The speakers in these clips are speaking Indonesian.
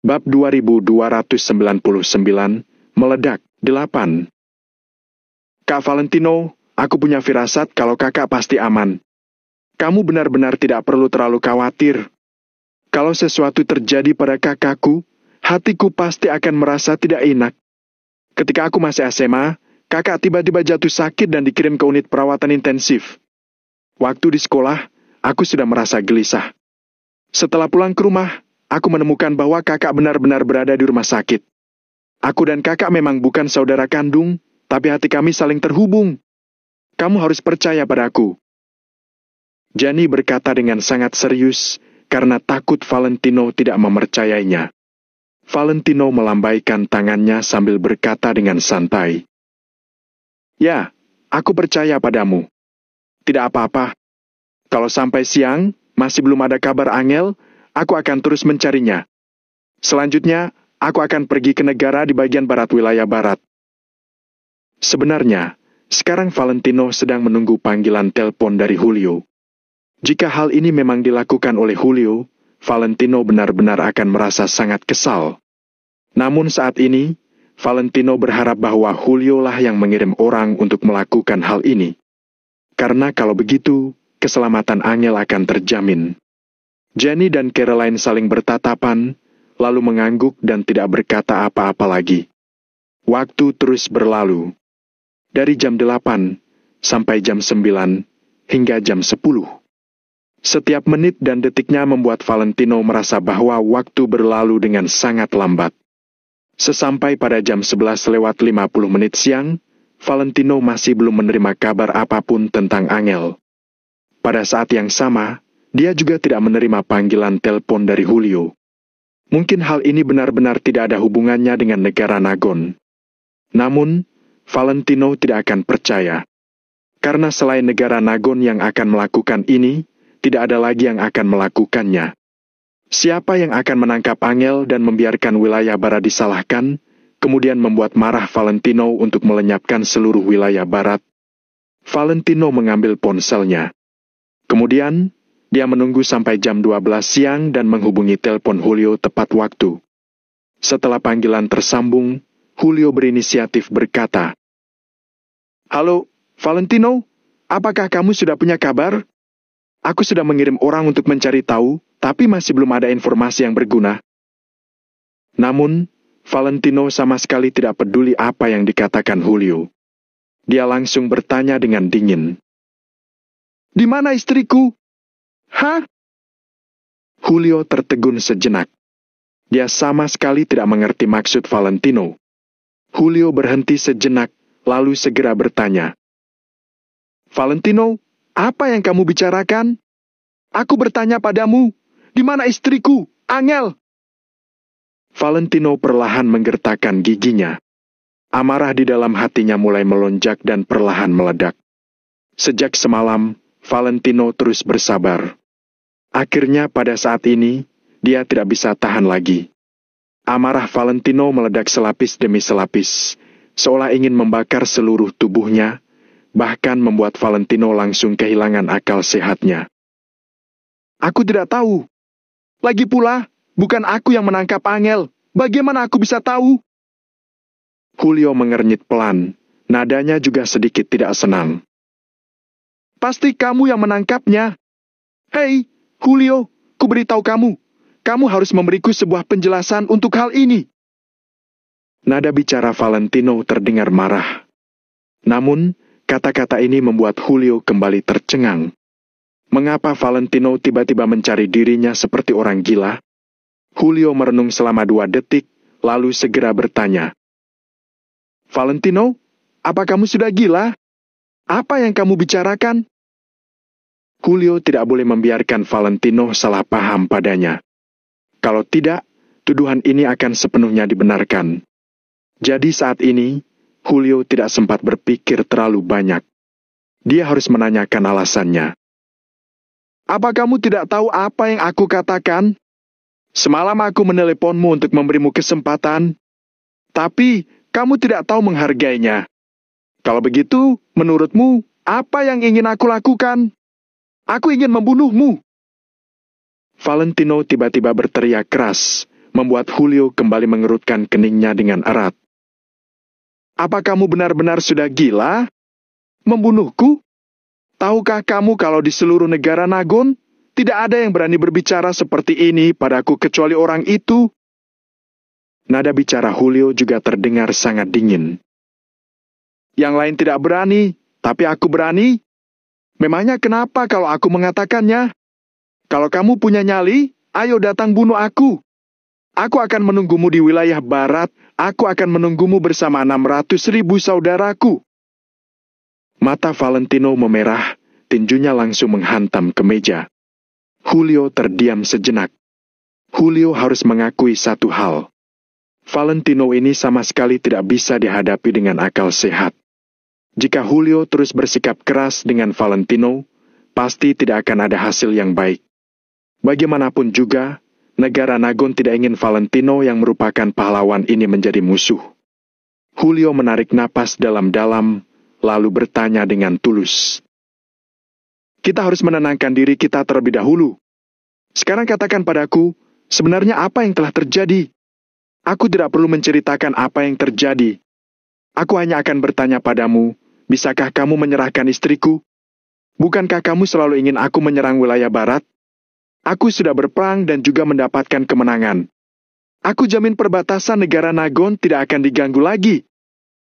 Bab 2299, Meledak 8. Kak Valentino, aku punya firasat kalau kakak pasti aman. Kamu benar-benar tidak perlu terlalu khawatir. Kalau sesuatu terjadi pada kakakku, hatiku pasti akan merasa tidak enak. Ketika aku masih SMA, kakak tiba-tiba jatuh sakit dan dikirim ke unit perawatan intensif. Waktu di sekolah, aku sudah merasa gelisah. Setelah pulang ke rumah, aku menemukan bahwa kakak benar-benar berada di rumah sakit. Aku dan kakak memang bukan saudara kandung, tapi hati kami saling terhubung. Kamu harus percaya padaku. Gianni berkata dengan sangat serius, karena takut Valentino tidak mempercayainya. Valentino melambaikan tangannya sambil berkata dengan santai. Ya, aku percaya padamu. Tidak apa-apa. Kalau sampai siang, masih belum ada kabar Angel, aku akan terus mencarinya. Selanjutnya, aku akan pergi ke negara di bagian barat wilayah barat. Sebenarnya, sekarang Valentino sedang menunggu panggilan telepon dari Julio. Jika hal ini memang dilakukan oleh Julio, Valentino benar-benar akan merasa sangat kesal. Namun saat ini, Valentino berharap bahwa Julio lah yang mengirim orang untuk melakukan hal ini. Karena kalau begitu, keselamatan Angel akan terjamin. Gianni dan Caroline saling bertatapan, lalu mengangguk dan tidak berkata apa-apa lagi. Waktu terus berlalu. Dari jam 8 sampai jam 9 hingga jam 10. Setiap menit dan detiknya membuat Valentino merasa bahwa waktu berlalu dengan sangat lambat. Sesampai pada jam 11:50 siang, Valentino masih belum menerima kabar apapun tentang Angel. Pada saat yang sama, dia juga tidak menerima panggilan telepon dari Julio. Mungkin hal ini benar-benar tidak ada hubungannya dengan negara Nagon. Namun, Valentino tidak akan percaya. Karena selain negara Nagon yang akan melakukan ini, tidak ada lagi yang akan melakukannya. Siapa yang akan menangkap Angel dan membiarkan wilayah barat disalahkan, kemudian membuat marah Valentino untuk melenyapkan seluruh wilayah barat? Valentino mengambil ponselnya. Kemudian, dia menunggu sampai jam 12 siang dan menghubungi telepon Julio tepat waktu. Setelah panggilan tersambung, Julio berinisiatif berkata, "Halo, Valentino, apakah kamu sudah punya kabar? Aku sudah mengirim orang untuk mencari tahu, tapi masih belum ada informasi yang berguna." Namun, Valentino sama sekali tidak peduli apa yang dikatakan Julio. Dia langsung bertanya dengan dingin. "Di mana istriku?" "Hah?" Julio tertegun sejenak. Dia sama sekali tidak mengerti maksud Valentino. Julio berhenti sejenak, lalu segera bertanya. "Valentino, apa yang kamu bicarakan? Aku bertanya padamu, di mana istriku, Angel?" Valentino perlahan menggertakkan giginya. Amarah di dalam hatinya mulai melonjak dan perlahan meledak. Sejak semalam, Valentino terus bersabar. Akhirnya pada saat ini, dia tidak bisa tahan lagi. Amarah Valentino meledak selapis demi selapis, seolah ingin membakar seluruh tubuhnya, bahkan membuat Valentino langsung kehilangan akal sehatnya. "Aku tidak tahu. Lagi pula, bukan aku yang menangkap Angel. Bagaimana aku bisa tahu?" Julio mengernyit pelan, nadanya juga sedikit tidak senang. "Pasti kamu yang menangkapnya. Hei, Julio, ku beritahu kamu. Kamu harus memberiku sebuah penjelasan untuk hal ini." Nada bicara Valentino terdengar marah. Namun, kata-kata ini membuat Julio kembali tercengang. Mengapa Valentino tiba-tiba mencari dirinya seperti orang gila? Julio merenung selama 2 detik, lalu segera bertanya. "Valentino, apa kamu sudah gila? Apa yang kamu bicarakan?" Julio tidak boleh membiarkan Valentino salah paham padanya. Kalau tidak, tuduhan ini akan sepenuhnya dibenarkan. Jadi saat ini, Julio tidak sempat berpikir terlalu banyak. Dia harus menanyakan alasannya. "Apa kamu tidak tahu apa yang aku katakan? Semalam aku meneleponmu untuk memberimu kesempatan, tapi kamu tidak tahu menghargainya. Kalau begitu, menurutmu, apa yang ingin aku lakukan? Aku ingin membunuhmu." Valentino tiba-tiba berteriak keras, membuat Julio kembali mengerutkan keningnya dengan erat. Apa kamu benar-benar sudah gila? Membunuhku? Tahukah kamu kalau di seluruh negara Nagon, tidak ada yang berani berbicara seperti ini padaku kecuali orang itu? Nada bicara Julio juga terdengar sangat dingin. Yang lain tidak berani, tapi aku berani. Memangnya kenapa kalau aku mengatakannya? Kalau kamu punya nyali, ayo datang bunuh aku. Aku akan menunggumu di wilayah barat, aku akan menunggumu bersama 600.000 saudaraku. Mata Valentino memerah, tinjunya langsung menghantam ke meja. Julio terdiam sejenak. Julio harus mengakui satu hal. Valentino ini sama sekali tidak bisa dihadapi dengan akal sehat. Jika Julio terus bersikap keras dengan Valentino, pasti tidak akan ada hasil yang baik. Bagaimanapun juga, negara Nagon tidak ingin Valentino yang merupakan pahlawan ini menjadi musuh. Julio menarik napas dalam-dalam, lalu bertanya dengan tulus. Kita harus menenangkan diri kita terlebih dahulu. Sekarang katakan padaku, sebenarnya apa yang telah terjadi? Aku tidak perlu menceritakan apa yang terjadi. Aku hanya akan bertanya padamu, bisakah kamu menyerahkan istriku? Bukankah kamu selalu ingin aku menyerang wilayah barat? Aku sudah berperang dan juga mendapatkan kemenangan. Aku jamin perbatasan negara Nagon tidak akan diganggu lagi.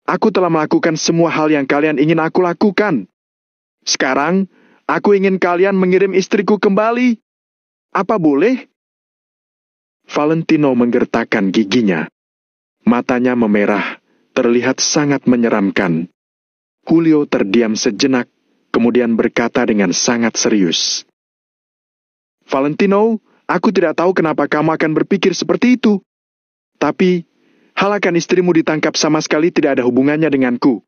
Aku telah melakukan semua hal yang kalian ingin aku lakukan. Sekarang, aku ingin kalian mengirim istriku kembali. Apa boleh? Valentino menggertakkan giginya. Matanya memerah, terlihat sangat menyeramkan. Julio terdiam sejenak, kemudian berkata dengan sangat serius. Valentino, aku tidak tahu kenapa kamu akan berpikir seperti itu. Tapi, hal akan istrimu ditangkap sama sekali tidak ada hubungannya denganku.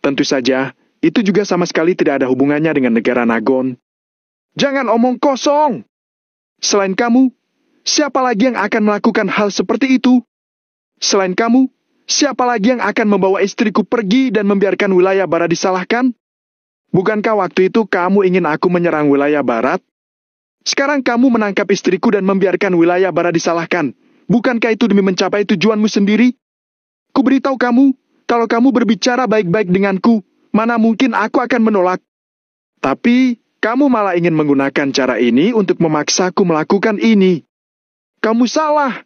Tentu saja, itu juga sama sekali tidak ada hubungannya dengan negara Nagon. Jangan omong kosong! Selain kamu, siapa lagi yang akan melakukan hal seperti itu? Selain kamu, siapa lagi yang akan membawa istriku pergi dan membiarkan wilayah barat disalahkan? Bukankah waktu itu kamu ingin aku menyerang wilayah barat? Sekarang kamu menangkap istriku dan membiarkan wilayah barat disalahkan. Bukankah itu demi mencapai tujuanmu sendiri? Kuberitahu kamu, kalau kamu berbicara baik-baik denganku, mana mungkin aku akan menolak. Tapi, kamu malah ingin menggunakan cara ini untuk memaksaku melakukan ini. Kamu salah.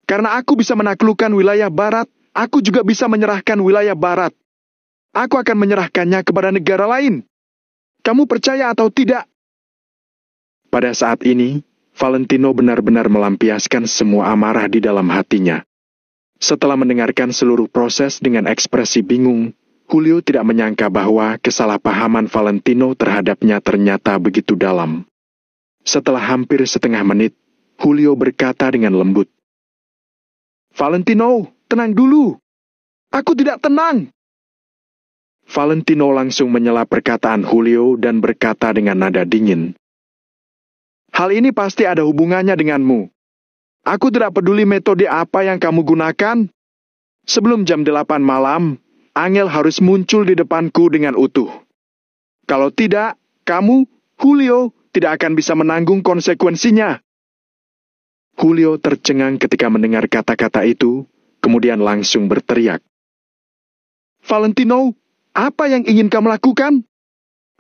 Karena aku bisa menaklukkan wilayah barat, aku juga bisa menyerahkan wilayah barat. Aku akan menyerahkannya kepada negara lain. Kamu percaya atau tidak? Pada saat ini, Valentino benar-benar melampiaskan semua amarah di dalam hatinya. Setelah mendengarkan seluruh proses dengan ekspresi bingung, Julio tidak menyangka bahwa kesalahpahaman Valentino terhadapnya ternyata begitu dalam. Setelah hampir setengah menit, Julio berkata dengan lembut, Valentino, tenang dulu. Aku tidak tenang. Valentino langsung menyela perkataan Julio dan berkata dengan nada dingin, hal ini pasti ada hubungannya denganmu. Aku tidak peduli metode apa yang kamu gunakan. Sebelum jam 8 malam, Angel harus muncul di depanku dengan utuh. Kalau tidak, kamu, Julio, tidak akan bisa menanggung konsekuensinya. Julio tercengang ketika mendengar kata-kata itu, kemudian langsung berteriak. Valentino, apa yang ingin kamu lakukan?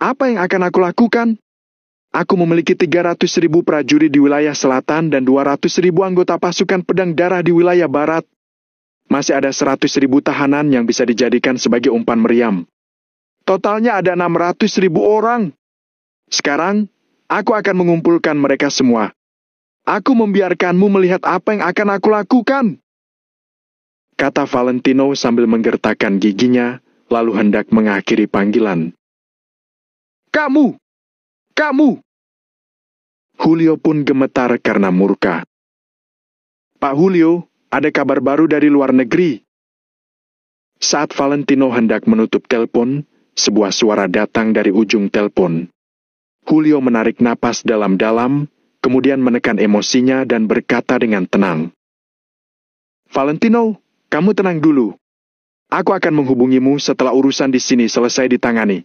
Apa yang akan aku lakukan? Aku memiliki 300.000 prajurit di wilayah selatan dan 200.000 anggota pasukan pedang darah di wilayah barat. Masih ada 100.000 tahanan yang bisa dijadikan sebagai umpan meriam. Totalnya ada 600.000 orang. Sekarang, aku akan mengumpulkan mereka semua. Aku membiarkanmu melihat apa yang akan aku lakukan. Kata Valentino sambil menggertakkan giginya, lalu hendak mengakhiri panggilan. Kamu! Kamu! Julio pun gemetar karena murka. Pak Julio, ada kabar baru dari luar negeri. Saat Valentino hendak menutup telepon, sebuah suara datang dari ujung telepon. Julio menarik napas dalam-dalam, kemudian menekan emosinya dan berkata dengan tenang. Valentino, kamu tenang dulu. Aku akan menghubungimu setelah urusan di sini selesai ditangani.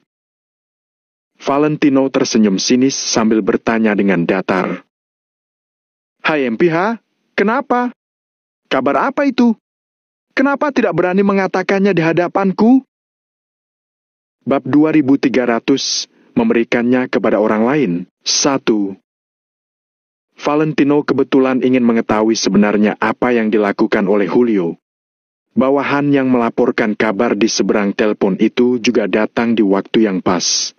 Valentino tersenyum sinis sambil bertanya dengan datar. Hai MPH, Kenapa? Kabar apa itu? Kenapa tidak berani mengatakannya di hadapanku? Bab 2300 memberikannya kepada orang lain. 1. Valentino kebetulan ingin mengetahui sebenarnya apa yang dilakukan oleh Julio. Bawahan yang melaporkan kabar di seberang telepon itu juga datang di waktu yang pas.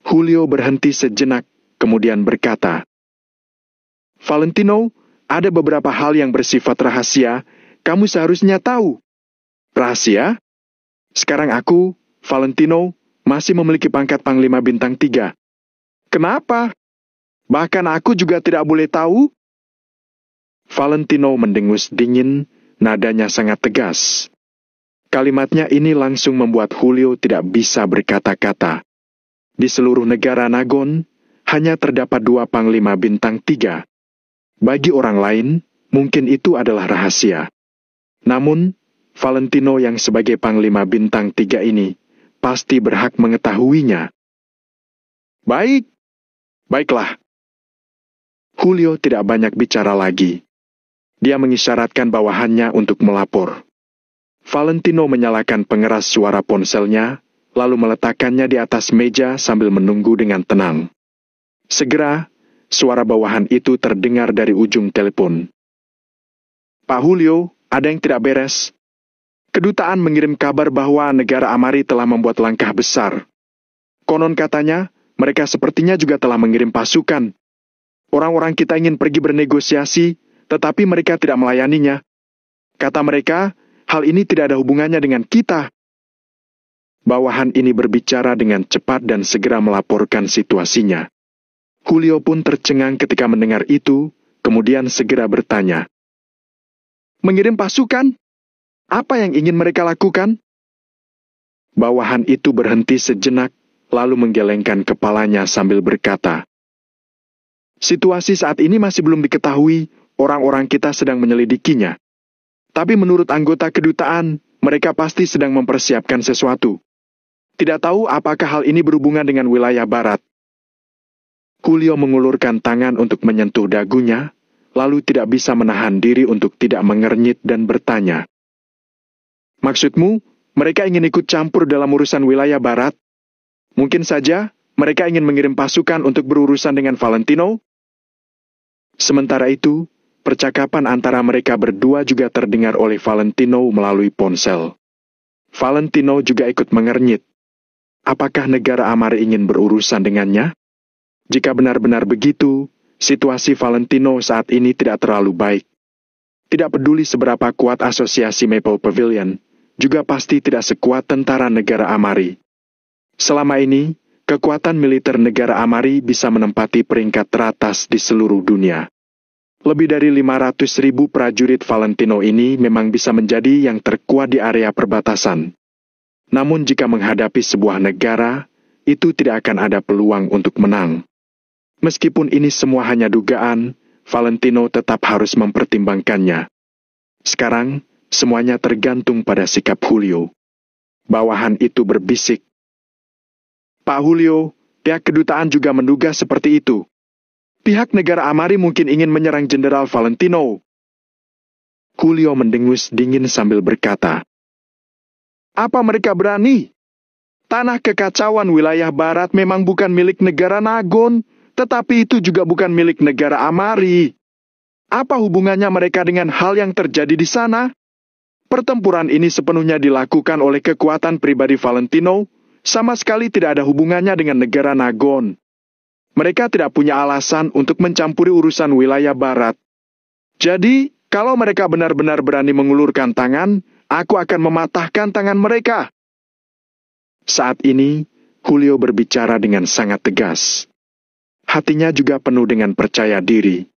Julio berhenti sejenak, kemudian berkata, "Valentino, ada beberapa hal yang bersifat rahasia, kamu seharusnya tahu." "Rahasia?" "Sekarang aku, Valentino, masih memiliki pangkat Panglima Bintang 3. "Kenapa? Bahkan aku juga tidak boleh tahu?" Valentino mendengus dingin, nadanya sangat tegas. Kalimatnya ini langsung membuat Julio tidak bisa berkata-kata. Di seluruh negara Nagon, hanya terdapat 2 Panglima Bintang 3. Bagi orang lain, mungkin itu adalah rahasia. Namun, Valentino yang sebagai Panglima Bintang 3 ini pasti berhak mengetahuinya. Baiklah. Julio tidak banyak bicara lagi. Dia mengisyaratkan bawahannya untuk melapor. Valentino menyalakan pengeras suara ponselnya, lalu meletakkannya di atas meja sambil menunggu dengan tenang. Segera, suara bawahan itu terdengar dari ujung telepon. "Pak Julio, ada yang tidak beres. Kedutaan mengirim kabar bahwa negara Amari telah membuat langkah besar. Konon katanya, mereka sepertinya juga telah mengirim pasukan. Orang-orang kita ingin pergi bernegosiasi, tetapi mereka tidak melayaninya. Kata mereka, hal ini tidak ada hubungannya dengan kita." Bawahan ini berbicara dengan cepat dan segera melaporkan situasinya. Julio pun tercengang ketika mendengar itu, kemudian segera bertanya, "Mengirim pasukan? Apa yang ingin mereka lakukan?" Bawahan itu berhenti sejenak, lalu menggelengkan kepalanya sambil berkata, "Situasi saat ini masih belum diketahui, orang-orang kita sedang menyelidikinya. Tapi menurut anggota kedutaan, mereka pasti sedang mempersiapkan sesuatu. Tidak tahu apakah hal ini berhubungan dengan wilayah barat." Julio mengulurkan tangan untuk menyentuh dagunya, lalu tidak bisa menahan diri untuk tidak mengernyit dan bertanya, "Maksudmu, mereka ingin ikut campur dalam urusan wilayah barat? Mungkin saja mereka ingin mengirim pasukan untuk berurusan dengan Valentino?" Sementara itu, percakapan antara mereka berdua juga terdengar oleh Valentino melalui ponsel. Valentino juga ikut mengernyit. Apakah negara Amari ingin berurusan dengannya? Jika benar-benar begitu, situasi Valentino saat ini tidak terlalu baik. Tidak peduli seberapa kuat asosiasi Maple Pavilion, juga pasti tidak sekuat tentara negara Amari. Selama ini, kekuatan militer negara Amari bisa menempati peringkat teratas di seluruh dunia. Lebih dari 500.000 prajurit Valentino ini memang bisa menjadi yang terkuat di area perbatasan. Namun jika menghadapi sebuah negara, itu tidak akan ada peluang untuk menang. Meskipun ini semua hanya dugaan, Valentino tetap harus mempertimbangkannya. Sekarang, semuanya tergantung pada sikap Julio. Bawahan itu berbisik, "Pak Julio, pihak kedutaan juga menduga seperti itu. Pihak negara Amari mungkin ingin menyerang Jenderal Valentino." Julio mendengus dingin sambil berkata, "Apa mereka berani? Tanah kekacauan wilayah barat memang bukan milik negara Nagon, tetapi itu juga bukan milik negara Amari. Apa hubungannya mereka dengan hal yang terjadi di sana? Pertempuran ini sepenuhnya dilakukan oleh kekuatan pribadi Valentino, sama sekali tidak ada hubungannya dengan negara Nagon. Mereka tidak punya alasan untuk mencampuri urusan wilayah barat. Jadi, kalau mereka benar-benar berani mengulurkan tangan, aku akan mematahkan tangan mereka." Saat ini, Julio berbicara dengan sangat tegas. Hatinya juga penuh dengan percaya diri.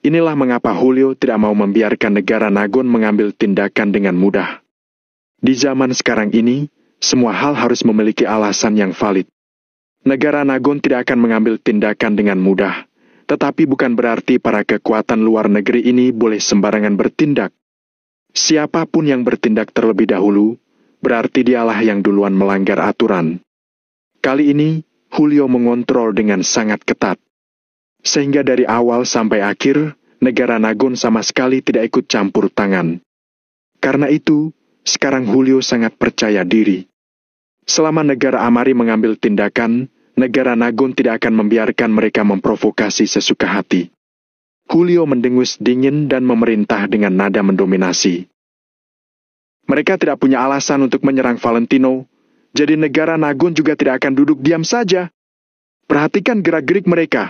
Inilah mengapa Julio tidak mau membiarkan negara Nagon mengambil tindakan dengan mudah. Di zaman sekarang ini, semua hal harus memiliki alasan yang valid. Negara Nagon tidak akan mengambil tindakan dengan mudah, tetapi bukan berarti para kekuatan luar negeri ini boleh sembarangan bertindak. Siapapun yang bertindak terlebih dahulu, berarti dialah yang duluan melanggar aturan. Kali ini, Julio mengontrol dengan sangat ketat. Sehingga dari awal sampai akhir, negara Nagon sama sekali tidak ikut campur tangan. Karena itu, sekarang Julio sangat percaya diri. Selama negara Amari mengambil tindakan, negara Nagon tidak akan membiarkan mereka memprovokasi sesuka hati. Julio mendengus dingin dan memerintah dengan nada mendominasi. Mereka tidak punya alasan untuk menyerang Valentino, jadi negara Nagon juga tidak akan duduk diam saja. Perhatikan gerak-gerik mereka.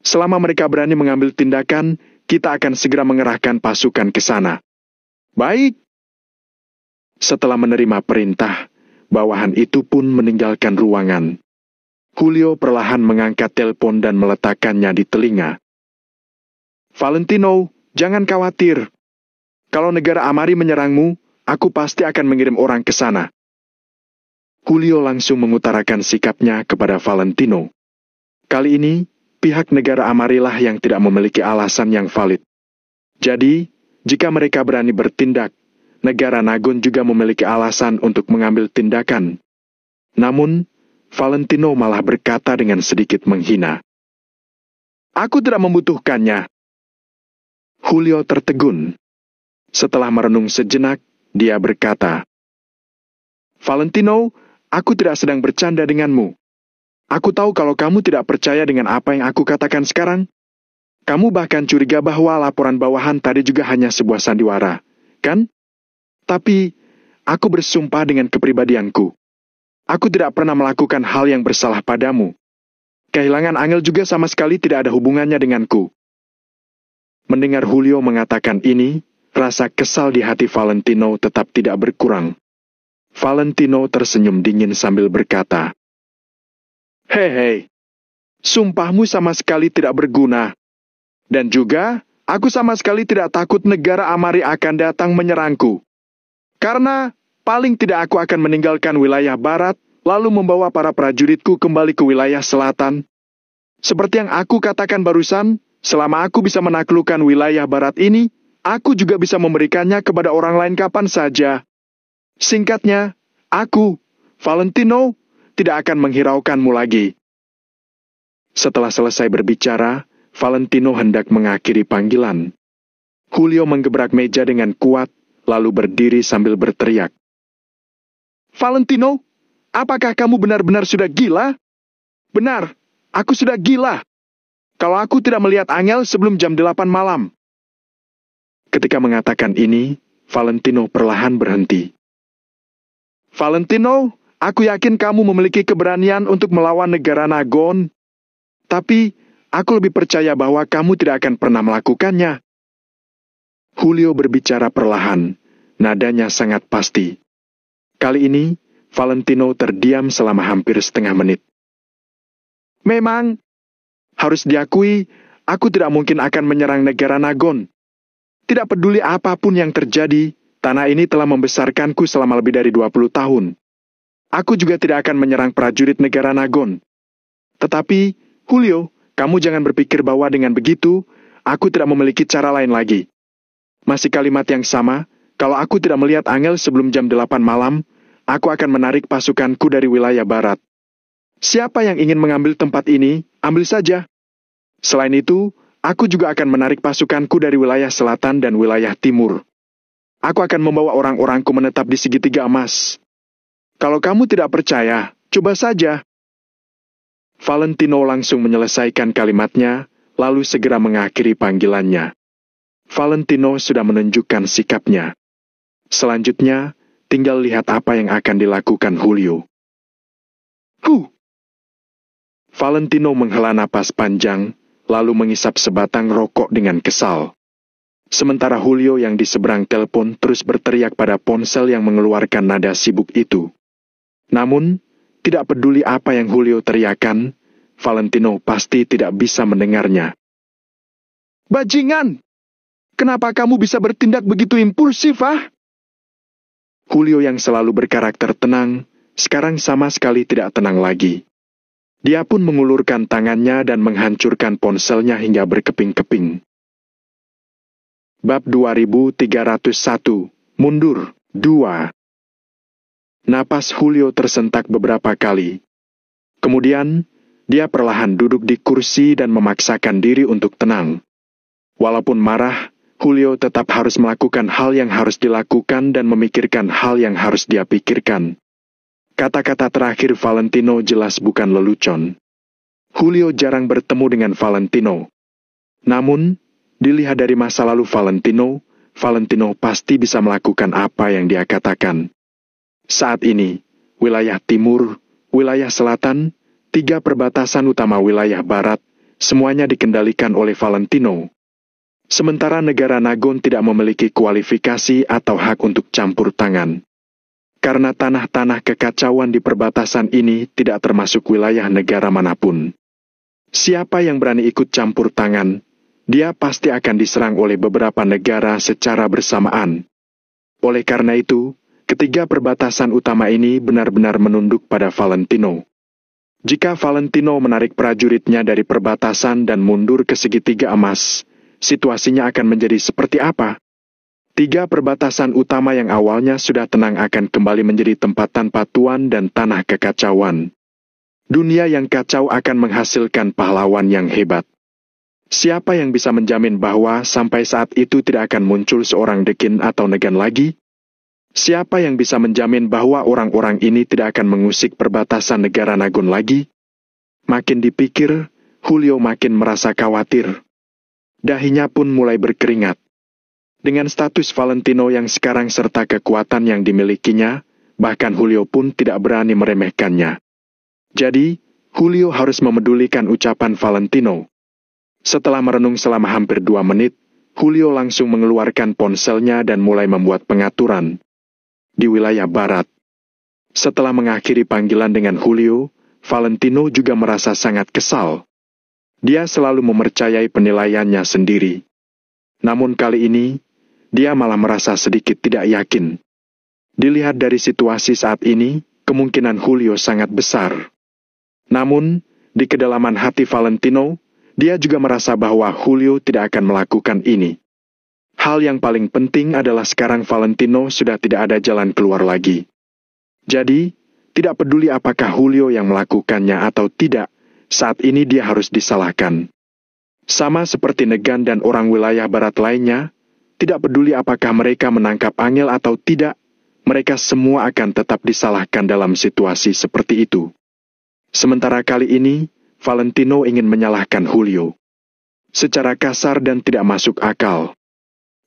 Selama mereka berani mengambil tindakan, kita akan segera mengerahkan pasukan ke sana. Baik. Setelah menerima perintah, bawahan itu pun meninggalkan ruangan. Julio perlahan mengangkat telepon dan meletakkannya di telinga. Valentino, jangan khawatir. Kalau negara Amari menyerangmu, aku pasti akan mengirim orang ke sana. Julio langsung mengutarakan sikapnya kepada Valentino. Kali ini, pihak negara Amarilah yang tidak memiliki alasan yang valid. Jadi, jika mereka berani bertindak, negara Nagon juga memiliki alasan untuk mengambil tindakan. Namun, Valentino malah berkata dengan sedikit menghina. Aku tidak membutuhkannya. Julio tertegun. Setelah merenung sejenak, dia berkata, Valentino, aku tidak sedang bercanda denganmu. Aku tahu kalau kamu tidak percaya dengan apa yang aku katakan sekarang. Kamu bahkan curiga bahwa laporan bawahan tadi juga hanya sebuah sandiwara, kan? Tapi, aku bersumpah dengan kepribadianku. Aku tidak pernah melakukan hal yang bersalah padamu. Kehilangan Angel juga sama sekali tidak ada hubungannya denganku. Mendengar Julio mengatakan ini, rasa kesal di hati Valentino tetap tidak berkurang. Valentino tersenyum dingin sambil berkata, Hei, sumpahmu sama sekali tidak berguna. Dan juga, aku sama sekali tidak takut negara Amari akan datang menyerangku. Karena, paling tidak aku akan meninggalkan wilayah barat, lalu membawa para prajuritku kembali ke wilayah selatan. Seperti yang aku katakan barusan, selama aku bisa menaklukkan wilayah barat ini, aku juga bisa memberikannya kepada orang lain kapan saja. Singkatnya, aku, Valentino, tidak akan menghiraukanmu lagi. Setelah selesai berbicara, Valentino hendak mengakhiri panggilan. Julio menggebrak meja dengan kuat, lalu berdiri sambil berteriak. Valentino, apakah kamu benar-benar sudah gila? Benar, aku sudah gila. Kalau aku tidak melihat Angel sebelum jam 8 malam. Ketika mengatakan ini, Valentino perlahan berhenti. Valentino, aku yakin kamu memiliki keberanian untuk melawan negara Nagon. Tapi, aku lebih percaya bahwa kamu tidak akan pernah melakukannya. Julio berbicara perlahan, nadanya sangat pasti. Kali ini, Valentino terdiam selama hampir setengah menit. Memang, harus diakui, aku tidak mungkin akan menyerang negara Nagon. Tidak peduli apapun yang terjadi, tanah ini telah membesarkanku selama lebih dari 20 tahun. Aku juga tidak akan menyerang prajurit negara Nagon. Tetapi, Julio, kamu jangan berpikir bahwa dengan begitu, aku tidak memiliki cara lain lagi. Masih kalimat yang sama, kalau aku tidak melihat Angel sebelum jam 8 malam, aku akan menarik pasukanku dari wilayah barat. Siapa yang ingin mengambil tempat ini, ambil saja. Selain itu, aku juga akan menarik pasukanku dari wilayah selatan dan wilayah timur. Aku akan membawa orang-orangku menetap di segitiga emas. Kalau kamu tidak percaya, coba saja. Valentino langsung menyelesaikan kalimatnya, lalu segera mengakhiri panggilannya. Valentino sudah menunjukkan sikapnya. Selanjutnya, tinggal lihat apa yang akan dilakukan Julio. Valentino menghela napas panjang, lalu mengisap sebatang rokok dengan kesal. Sementara Julio yang di seberang telepon terus berteriak pada ponsel yang mengeluarkan nada sibuk itu. Namun, tidak peduli apa yang Julio teriakan, Valentino pasti tidak bisa mendengarnya. Bajingan! Kenapa kamu bisa bertindak begitu impulsif, ah? Julio yang selalu berkarakter tenang, sekarang sama sekali tidak tenang lagi. Dia pun mengulurkan tangannya dan menghancurkan ponselnya hingga berkeping-keping. Bab 2301, Mundur, 2. Napas Julio tersentak beberapa kali. Kemudian, dia perlahan duduk di kursi dan memaksakan diri untuk tenang. Walaupun marah, Julio tetap harus melakukan hal yang harus dilakukan dan memikirkan hal yang harus dia pikirkan. Kata-kata terakhir Valentino jelas bukan lelucon. Julio jarang bertemu dengan Valentino. Namun, dilihat dari masa lalu Valentino pasti bisa melakukan apa yang dia katakan. Saat ini, wilayah timur, wilayah selatan, 3 perbatasan utama wilayah barat, semuanya dikendalikan oleh Valentino. Sementara negara Nagon tidak memiliki kualifikasi atau hak untuk campur tangan. Karena tanah-tanah kekacauan di perbatasan ini tidak termasuk wilayah negara manapun. Siapa yang berani ikut campur tangan, dia pasti akan diserang oleh beberapa negara secara bersamaan. Oleh karena itu, ketiga perbatasan utama ini benar-benar menunduk pada Valentino. Jika Valentino menarik prajuritnya dari perbatasan dan mundur ke segitiga emas, situasinya akan menjadi seperti apa? 3 perbatasan utama yang awalnya sudah tenang akan kembali menjadi tempat tanpa tuan dan tanah kekacauan. Dunia yang kacau akan menghasilkan pahlawan yang hebat. Siapa yang bisa menjamin bahwa sampai saat itu tidak akan muncul seorang Dekin atau Negan lagi? Siapa yang bisa menjamin bahwa orang-orang ini tidak akan mengusik perbatasan negara Nagon lagi? Makin dipikir, Julio makin merasa khawatir. Dahinya pun mulai berkeringat. Dengan status Valentino yang sekarang serta kekuatan yang dimilikinya, bahkan Julio pun tidak berani meremehkannya. Jadi, Julio harus memedulikan ucapan Valentino. Setelah merenung selama hampir 2 menit, Julio langsung mengeluarkan ponselnya dan mulai membuat pengaturan. Di wilayah barat. Setelah mengakhiri panggilan dengan Julio, Valentino juga merasa sangat kesal. Dia selalu mempercayai penilaiannya sendiri. Namun kali ini, dia malah merasa sedikit tidak yakin. Dilihat dari situasi saat ini, kemungkinan Julio sangat besar. Namun, di kedalaman hati Valentino, dia juga merasa bahwa Julio tidak akan melakukan ini. Hal yang paling penting adalah sekarang Valentino sudah tidak ada jalan keluar lagi. Jadi, tidak peduli apakah Julio yang melakukannya atau tidak, saat ini dia harus disalahkan. Sama seperti Negan dan orang wilayah barat lainnya, tidak peduli apakah mereka menangkap Angel atau tidak, mereka semua akan tetap disalahkan dalam situasi seperti itu. Sementara kali ini, Valentino ingin menyalahkan Julio. Secara kasar dan tidak masuk akal.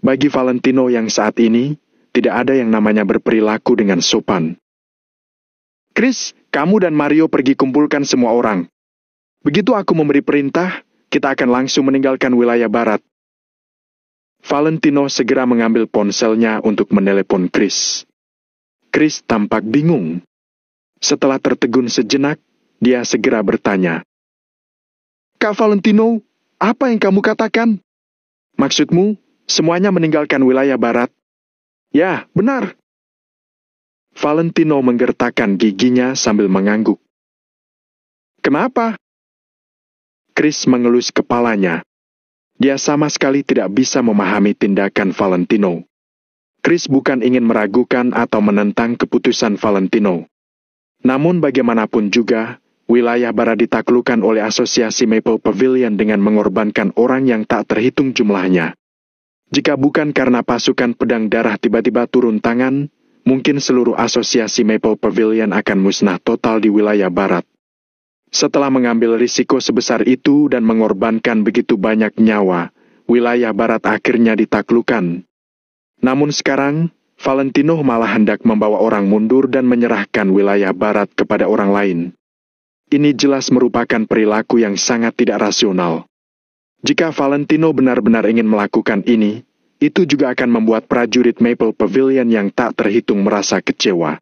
Bagi Valentino yang saat ini, tidak ada yang namanya berperilaku dengan sopan. Chris, kamu dan Mario pergi kumpulkan semua orang. Begitu aku memberi perintah, kita akan langsung meninggalkan wilayah barat. Valentino segera mengambil ponselnya untuk menelepon Chris. Chris tampak bingung. Setelah tertegun sejenak, dia segera bertanya. Kak Valentino, apa yang kamu katakan? Maksudmu, semuanya meninggalkan wilayah barat? Ya, benar. Valentino menggertakkan giginya sambil mengangguk. Kenapa? Chris mengelus kepalanya. Dia sama sekali tidak bisa memahami tindakan Valentino. Chris bukan ingin meragukan atau menentang keputusan Valentino. Namun bagaimanapun juga, wilayah barat ditaklukkan oleh asosiasi Maple Pavilion dengan mengorbankan orang yang tak terhitung jumlahnya. Jika bukan karena pasukan pedang darah tiba-tiba turun tangan, mungkin seluruh asosiasi Maple Pavilion akan musnah total di wilayah barat. Setelah mengambil risiko sebesar itu dan mengorbankan begitu banyak nyawa, wilayah barat akhirnya ditaklukkan. Namun sekarang, Valentino malah hendak membawa orang mundur dan menyerahkan wilayah barat kepada orang lain. Ini jelas merupakan perilaku yang sangat tidak rasional. Jika Valentino benar-benar ingin melakukan ini, itu juga akan membuat prajurit Maple Pavilion yang tak terhitung merasa kecewa.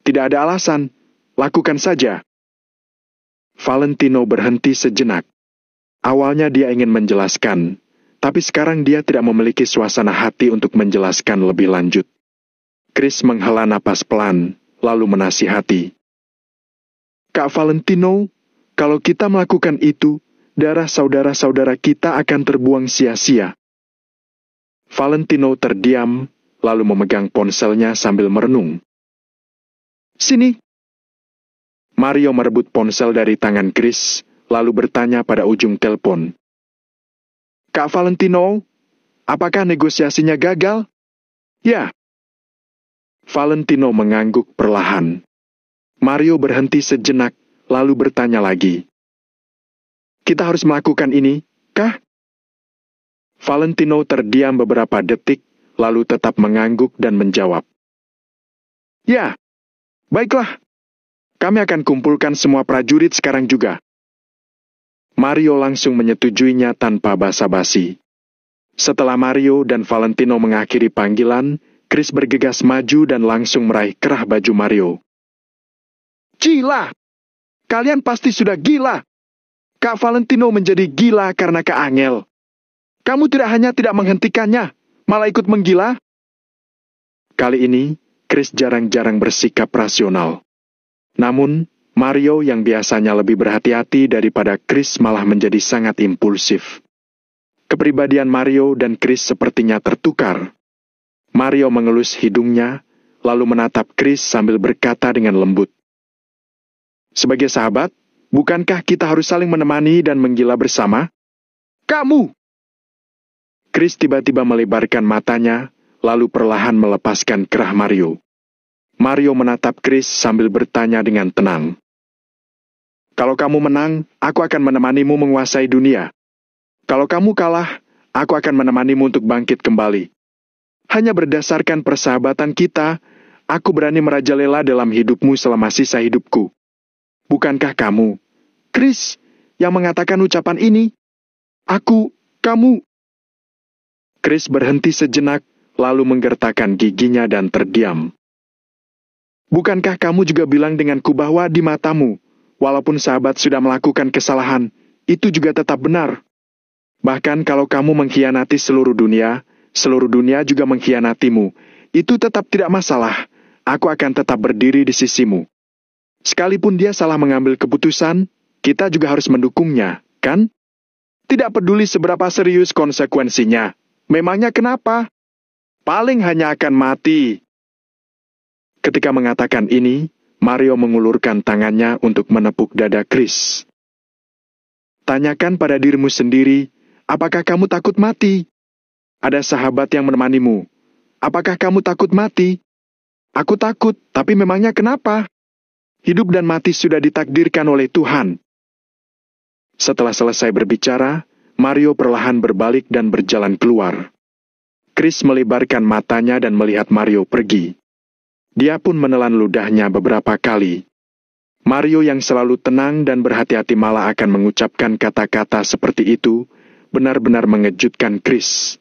Tidak ada alasan, lakukan saja. Valentino berhenti sejenak. Awalnya dia ingin menjelaskan, tapi sekarang dia tidak memiliki suasana hati untuk menjelaskan lebih lanjut. Chris menghela napas pelan, lalu menasihati. Kak Valentino, kalau kita melakukan itu, darah saudara-saudara kita akan terbuang sia-sia. Valentino terdiam, lalu memegang ponselnya sambil merenung. Sini. Mario merebut ponsel dari tangan Chris, lalu bertanya pada ujung telepon. Kak Valentino, apakah negosiasinya gagal? Ya. Valentino mengangguk perlahan. Mario berhenti sejenak, lalu bertanya lagi. Kita harus melakukan ini, kah? Valentino terdiam beberapa detik, lalu tetap mengangguk dan menjawab. Ya, baiklah. Kami akan kumpulkan semua prajurit sekarang juga. Mario langsung menyetujuinya tanpa basa-basi. Setelah Mario dan Valentino mengakhiri panggilan, Chris bergegas maju dan langsung meraih kerah baju Mario. Gila! Kalian pasti sudah gila! Kak Valentino menjadi gila karena Kak Angel. Kamu tidak hanya tidak menghentikannya, malah ikut menggila? Kali ini, Chris jarang-jarang bersikap rasional. Namun, Mario yang biasanya lebih berhati-hati daripada Chris malah menjadi sangat impulsif. Kepribadian Mario dan Chris sepertinya tertukar. Mario mengelus hidungnya, lalu menatap Chris sambil berkata dengan lembut. Sebagai sahabat, bukankah kita harus saling menemani dan menggila bersama? Kamu! Chris tiba-tiba melebarkan matanya, lalu perlahan melepaskan kerah Mario. Mario menatap Chris sambil bertanya dengan tenang. Kalau kamu menang, aku akan menemanimu menguasai dunia. Kalau kamu kalah, aku akan menemanimu untuk bangkit kembali. Hanya berdasarkan persahabatan kita, aku berani merajalela dalam hidupmu selama sisa hidupku. Bukankah kamu, Chris, yang mengatakan ucapan ini? Kamu. Chris berhenti sejenak, lalu menggertakkan giginya dan terdiam. Bukankah kamu juga bilang denganku bahwa di matamu, walaupun sahabat sudah melakukan kesalahan, itu juga tetap benar? Bahkan kalau kamu mengkhianati seluruh dunia juga mengkhianatimu. Itu tetap tidak masalah. Aku akan tetap berdiri di sisimu. Sekalipun dia salah mengambil keputusan, kita juga harus mendukungnya, kan? Tidak peduli seberapa serius konsekuensinya. Memangnya kenapa? Paling hanya akan mati. Ketika mengatakan ini, Mario mengulurkan tangannya untuk menepuk dada Chris. Tanyakan pada dirimu sendiri, apakah kamu takut mati? Ada sahabat yang menemanimu. Apakah kamu takut mati? Aku takut, tapi memangnya kenapa? Hidup dan mati sudah ditakdirkan oleh Tuhan. Setelah selesai berbicara, Mario perlahan berbalik dan berjalan keluar. Chris melebarkan matanya dan melihat Mario pergi. Dia pun menelan ludahnya beberapa kali. Mario yang selalu tenang dan berhati-hati malah akan mengucapkan kata-kata seperti itu, benar-benar mengejutkan Chris.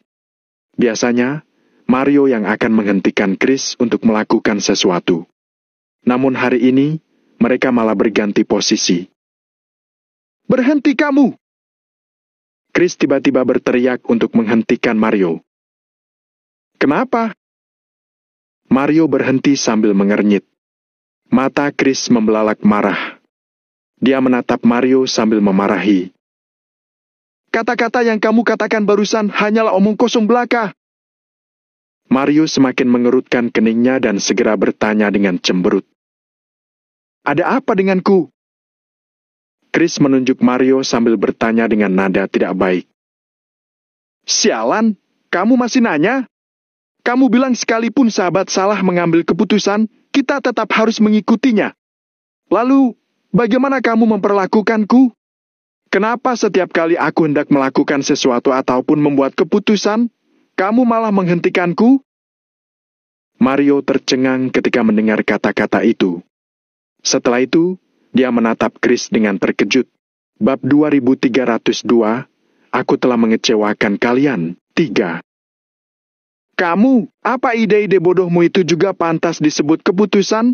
Biasanya, Mario yang akan menghentikan Chris untuk melakukan sesuatu. Namun hari ini, mereka malah berganti posisi. Berhenti kamu! Chris tiba-tiba berteriak untuk menghentikan Mario. Kenapa? Mario berhenti sambil mengernyit. Mata Chris membelalak marah. Dia menatap Mario sambil memarahi. Kata-kata yang kamu katakan barusan hanyalah omong kosong belaka. Mario semakin mengerutkan keningnya dan segera bertanya dengan cemberut. Ada apa denganku? Chris menunjuk Mario sambil bertanya dengan nada tidak baik. Sialan, kamu masih nanya? Kamu bilang sekalipun sahabat salah mengambil keputusan, kita tetap harus mengikutinya. Lalu, bagaimana kamu memperlakukanku? Kenapa setiap kali aku hendak melakukan sesuatu ataupun membuat keputusan, kamu malah menghentikanku? Mario tercengang ketika mendengar kata-kata itu. Setelah itu, dia menatap Chris dengan terkejut. Bab 2302, aku telah mengecewakan kalian. 3. Kamu, apa ide-ide bodohmu itu juga pantas disebut keputusan?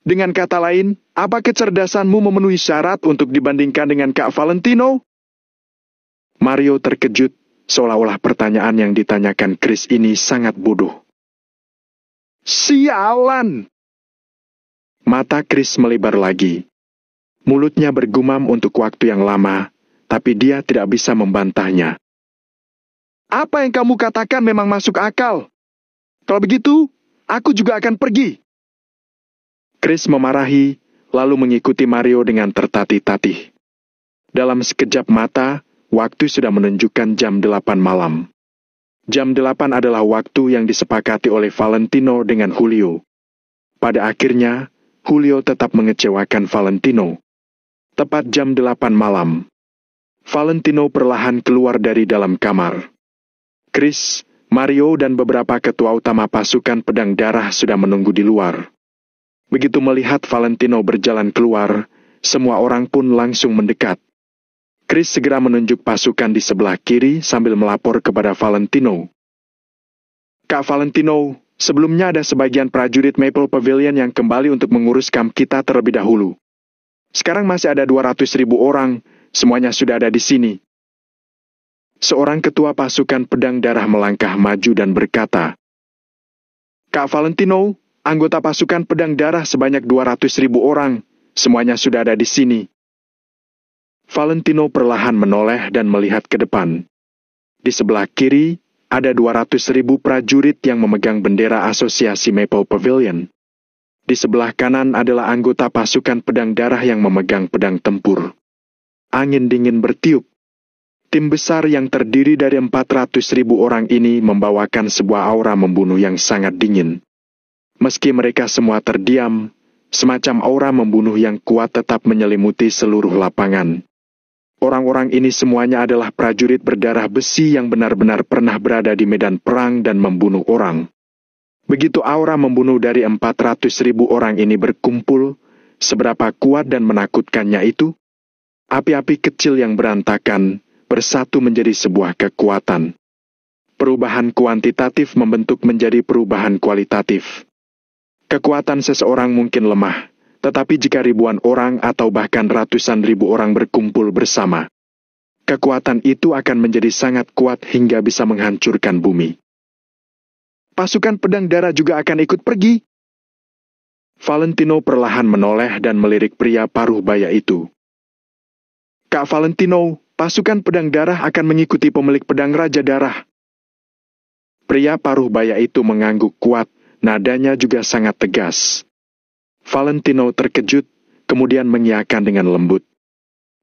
Dengan kata lain, apa kecerdasanmu memenuhi syarat untuk dibandingkan dengan Kak Valentino? Mario terkejut, seolah-olah pertanyaan yang ditanyakan Chris ini sangat bodoh. Sialan! Mata Chris melebar lagi. Mulutnya bergumam untuk waktu yang lama, tapi dia tidak bisa membantahnya. Apa yang kamu katakan memang masuk akal. Kalau begitu, aku juga akan pergi. Chris memarahi, lalu mengikuti Mario dengan tertatih-tatih. Dalam sekejap mata, waktu sudah menunjukkan jam 8 malam. Jam 8 adalah waktu yang disepakati oleh Valentino dengan Julio. Pada akhirnya, Julio tetap mengecewakan Valentino. Tepat jam 8 malam, Valentino perlahan keluar dari dalam kamar. Chris, Mario dan beberapa ketua utama pasukan pedang darah sudah menunggu di luar. Begitu melihat Valentino berjalan keluar, semua orang pun langsung mendekat. Chris segera menunjuk pasukan di sebelah kiri sambil melapor kepada Valentino. Kak Valentino, sebelumnya ada sebagian prajurit Maple Pavilion yang kembali untuk mengurus kamp kita terlebih dahulu. Sekarang masih ada 200.000 orang, semuanya sudah ada di sini. Seorang ketua pasukan pedang darah melangkah maju dan berkata, Kak Valentino, anggota pasukan pedang darah sebanyak 200.000 orang, semuanya sudah ada di sini. Valentino perlahan menoleh dan melihat ke depan. Di sebelah kiri, ada 200.000 prajurit yang memegang bendera asosiasi Maple Pavilion. Di sebelah kanan adalah anggota pasukan pedang darah yang memegang pedang tempur. Angin dingin bertiup. Tim besar yang terdiri dari 400.000 orang ini membawakan sebuah aura membunuh yang sangat dingin. Meski mereka semua terdiam, semacam aura membunuh yang kuat tetap menyelimuti seluruh lapangan. Orang-orang ini semuanya adalah prajurit berdarah besi yang benar-benar pernah berada di medan perang dan membunuh orang. Begitu aura membunuh dari 400.000 orang ini berkumpul, seberapa kuat dan menakutkannya itu, api-api kecil yang berantakan bersatu menjadi sebuah kekuatan. Perubahan kuantitatif membentuk menjadi perubahan kualitatif. Kekuatan seseorang mungkin lemah, tetapi jika ribuan orang atau bahkan ratusan ribu orang berkumpul bersama, kekuatan itu akan menjadi sangat kuat hingga bisa menghancurkan bumi. Pasukan pedang darah juga akan ikut pergi. Valentino perlahan menoleh dan melirik pria paruh baya itu. Kak Valentino, pasukan pedang darah akan mengikuti pemilik pedang Raja Darah. Pria paruh baya itu mengangguk kuat, nadanya juga sangat tegas. Valentino terkejut, kemudian mengiyakan dengan lembut.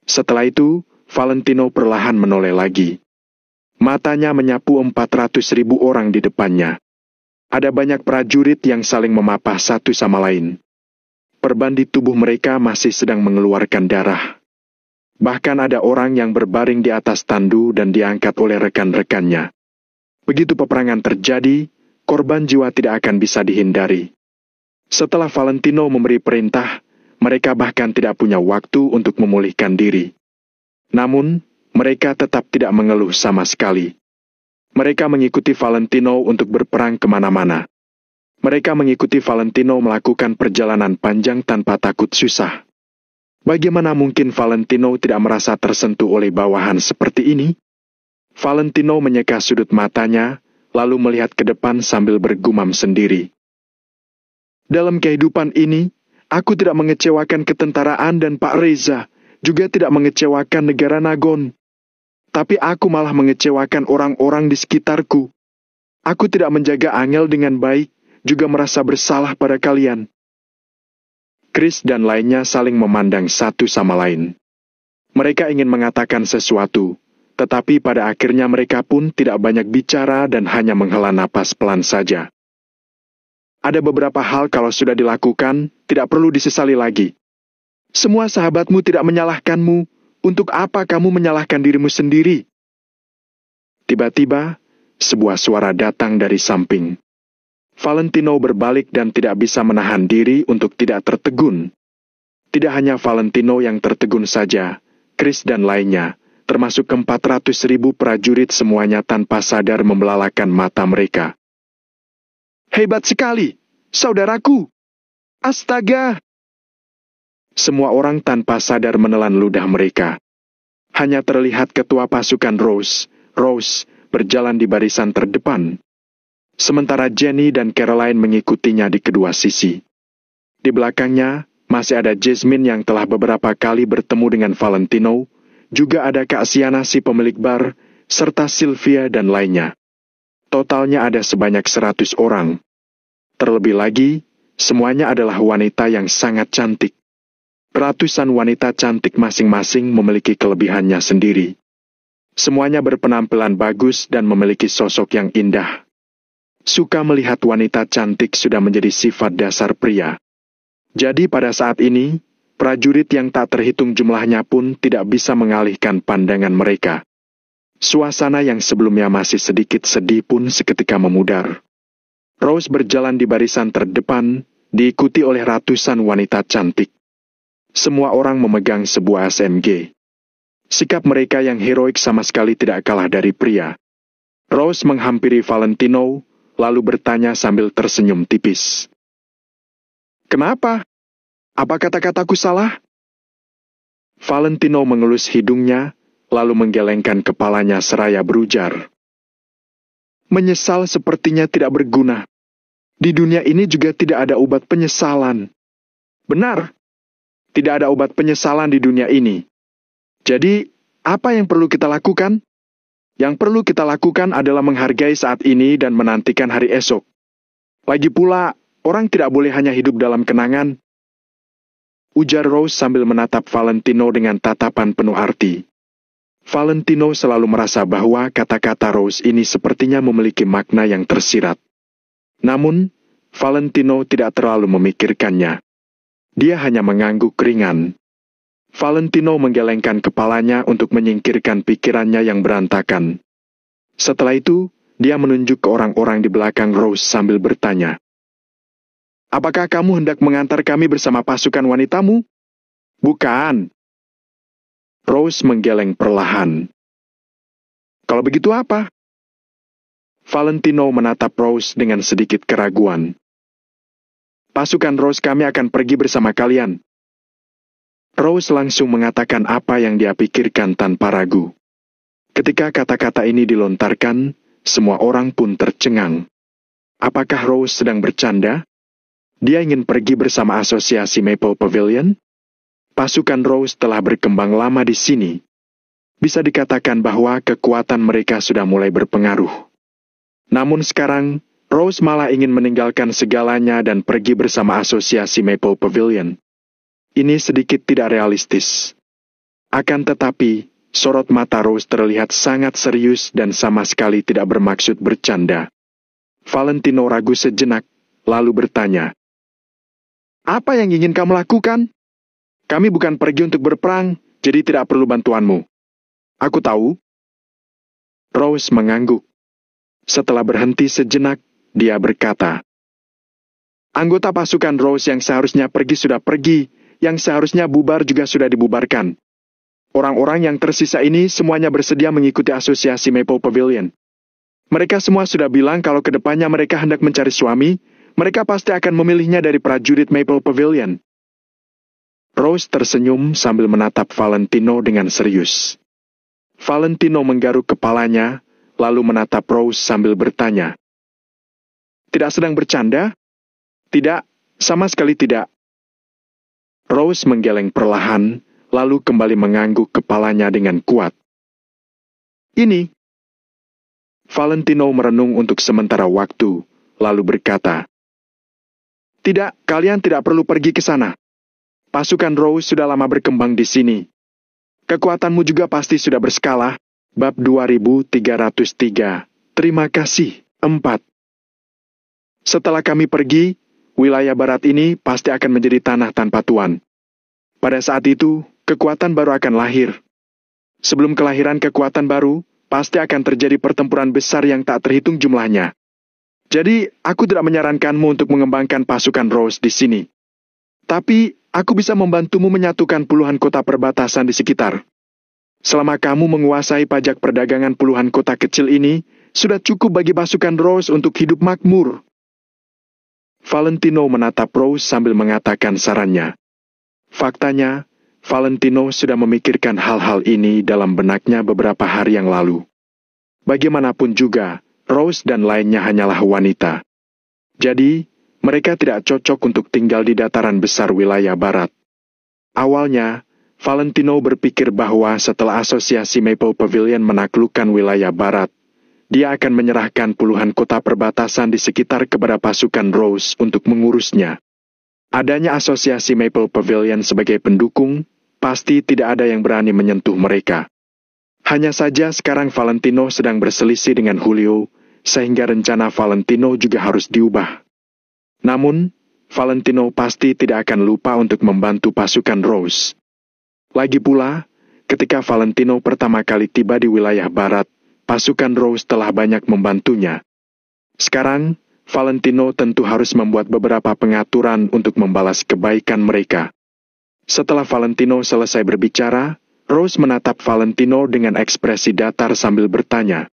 Setelah itu, Valentino perlahan menoleh lagi. Matanya menyapu 400.000 orang di depannya. Ada banyak prajurit yang saling memapah satu sama lain. Perban di tubuh mereka masih sedang mengeluarkan darah. Bahkan ada orang yang berbaring di atas tandu dan diangkat oleh rekan-rekannya. Begitu peperangan terjadi, korban jiwa tidak akan bisa dihindari. Setelah Valentino memberi perintah, mereka bahkan tidak punya waktu untuk memulihkan diri. Namun, mereka tetap tidak mengeluh sama sekali. Mereka mengikuti Valentino untuk berperang kemana-mana. Mereka mengikuti Valentino melakukan perjalanan panjang tanpa takut susah. Bagaimana mungkin Valentino tidak merasa tersentuh oleh bawahan seperti ini? Valentino menyeka sudut matanya, lalu melihat ke depan sambil bergumam sendiri. Dalam kehidupan ini, aku tidak mengecewakan ketentaraan dan Pak Reza, juga tidak mengecewakan negara Nagon. Tapi aku malah mengecewakan orang-orang di sekitarku. Aku tidak menjaga Angel dengan baik, juga merasa bersalah pada kalian. Chris dan lainnya saling memandang satu sama lain. Mereka ingin mengatakan sesuatu, tetapi pada akhirnya mereka pun tidak banyak bicara dan hanya menghela napas pelan saja. Ada beberapa hal kalau sudah dilakukan, tidak perlu disesali lagi. Semua sahabatmu tidak menyalahkanmu, untuk apa kamu menyalahkan dirimu sendiri? Tiba-tiba, sebuah suara datang dari samping. Valentino berbalik dan tidak bisa menahan diri untuk tidak tertegun. Tidak hanya Valentino yang tertegun saja, Chris dan lainnya, termasuk 400.000 prajurit semuanya tanpa sadar membelalakan mata mereka. Hebat sekali, saudaraku! Astaga! Semua orang tanpa sadar menelan ludah mereka. Hanya terlihat ketua pasukan Rose, berjalan di barisan terdepan. Sementara Jenny dan Caroline mengikutinya di kedua sisi. Di belakangnya, masih ada Jasmine yang telah beberapa kali bertemu dengan Valentino, juga ada Kak Siana si pemilik bar, serta Sylvia dan lainnya. Totalnya ada sebanyak 100 orang. Terlebih lagi, semuanya adalah wanita yang sangat cantik. Ratusan wanita cantik masing-masing memiliki kelebihannya sendiri. Semuanya berpenampilan bagus dan memiliki sosok yang indah. Suka melihat wanita cantik sudah menjadi sifat dasar pria. Jadi pada saat ini, prajurit yang tak terhitung jumlahnya pun tidak bisa mengalihkan pandangan mereka. Suasana yang sebelumnya masih sedikit sedih pun seketika memudar. Rose berjalan di barisan terdepan, diikuti oleh ratusan wanita cantik. Semua orang memegang sebuah SMG. Sikap mereka yang heroik sama sekali tidak kalah dari pria. Rose menghampiri Valentino, lalu bertanya sambil tersenyum tipis. "Kenapa? Apa kata-kataku salah?" Valentino mengelus hidungnya, lalu menggelengkan kepalanya seraya berujar. "Menyesal sepertinya tidak berguna. Di dunia ini juga tidak ada obat penyesalan." "Benar, tidak ada obat penyesalan di dunia ini. Jadi, apa yang perlu kita lakukan? Yang perlu kita lakukan adalah menghargai saat ini dan menantikan hari esok. Lagi pula, orang tidak boleh hanya hidup dalam kenangan," ujar Rose sambil menatap Valentino dengan tatapan penuh arti. Valentino selalu merasa bahwa kata-kata Rose ini sepertinya memiliki makna yang tersirat. Namun, Valentino tidak terlalu memikirkannya. Dia hanya mengangguk ringan. Valentino menggelengkan kepalanya untuk menyingkirkan pikirannya yang berantakan. Setelah itu, dia menunjuk ke orang-orang di belakang Rose sambil bertanya, "Apakah kamu hendak mengantar kami bersama pasukan wanitamu?" "Bukan." Rose menggeleng perlahan. "Kalau begitu apa?" Valentino menatap Rose dengan sedikit keraguan. "Pasukan Rose kami akan pergi bersama kalian." Rose langsung mengatakan apa yang dia pikirkan tanpa ragu. Ketika kata-kata ini dilontarkan, semua orang pun tercengang. Apakah Rose sedang bercanda? Dia ingin pergi bersama asosiasi Maple Pavilion? Pasukan Rose telah berkembang lama di sini. Bisa dikatakan bahwa kekuatan mereka sudah mulai berpengaruh. Namun sekarang, Rose malah ingin meninggalkan segalanya dan pergi bersama asosiasi Maple Pavilion. Ini sedikit tidak realistis. Akan tetapi, sorot mata Rose terlihat sangat serius dan sama sekali tidak bermaksud bercanda. Valentino ragu sejenak, lalu bertanya, "Apa yang ingin kamu lakukan? Kami bukan pergi untuk berperang, jadi tidak perlu bantuanmu." "Aku tahu." Rose mengangguk. Setelah berhenti sejenak, dia berkata, "Anggota pasukan Rose yang seharusnya pergi sudah pergi, yang seharusnya bubar juga sudah dibubarkan. Orang-orang yang tersisa ini semuanya bersedia mengikuti asosiasi Maple Pavilion. Mereka semua sudah bilang kalau kedepannya mereka hendak mencari suami, mereka pasti akan memilihnya dari prajurit Maple Pavilion." Rose tersenyum sambil menatap Valentino dengan serius. Valentino menggaruk kepalanya, lalu menatap Rose sambil bertanya, "Tidak sedang bercanda?" "Tidak, sama sekali tidak." Rose menggeleng perlahan, lalu kembali mengangguk kepalanya dengan kuat. "Ini." Valentino merenung untuk sementara waktu, lalu berkata, "Tidak, kalian tidak perlu pergi ke sana. Pasukan Rose sudah lama berkembang di sini. Kekuatanmu juga pasti sudah berskala." Bab 2303. Terima kasih. 4. Setelah kami pergi, wilayah barat ini pasti akan menjadi tanah tanpa tuan. Pada saat itu, kekuatan baru akan lahir. Sebelum kelahiran kekuatan baru, pasti akan terjadi pertempuran besar yang tak terhitung jumlahnya. Jadi, aku tidak menyarankanmu untuk mengembangkan pasukan Rose di sini. Tapi, aku bisa membantumu menyatukan puluhan kota perbatasan di sekitar. Selama kamu menguasai pajak perdagangan puluhan kota kecil ini, sudah cukup bagi pasukan Rose untuk hidup makmur. Valentino menatap Rose sambil mengatakan sarannya. Faktanya, Valentino sudah memikirkan hal-hal ini dalam benaknya beberapa hari yang lalu. Bagaimanapun juga, Rose dan lainnya hanyalah wanita. Jadi, mereka tidak cocok untuk tinggal di dataran besar wilayah barat. Awalnya, Valentino berpikir bahwa setelah asosiasi Maple Pavilion menaklukkan wilayah barat, dia akan menyerahkan puluhan kota perbatasan di sekitar kepada pasukan Rose untuk mengurusnya. Adanya asosiasi Maple Pavilion sebagai pendukung, pasti tidak ada yang berani menyentuh mereka. Hanya saja sekarang Valentino sedang berselisih dengan Julio, sehingga rencana Valentino juga harus diubah. Namun, Valentino pasti tidak akan lupa untuk membantu pasukan Rose. Lagi pula, ketika Valentino pertama kali tiba di wilayah barat, pasukan Rose telah banyak membantunya. Sekarang, Valentino tentu harus membuat beberapa pengaturan untuk membalas kebaikan mereka. Setelah Valentino selesai berbicara, Rose menatap Valentino dengan ekspresi datar sambil bertanya,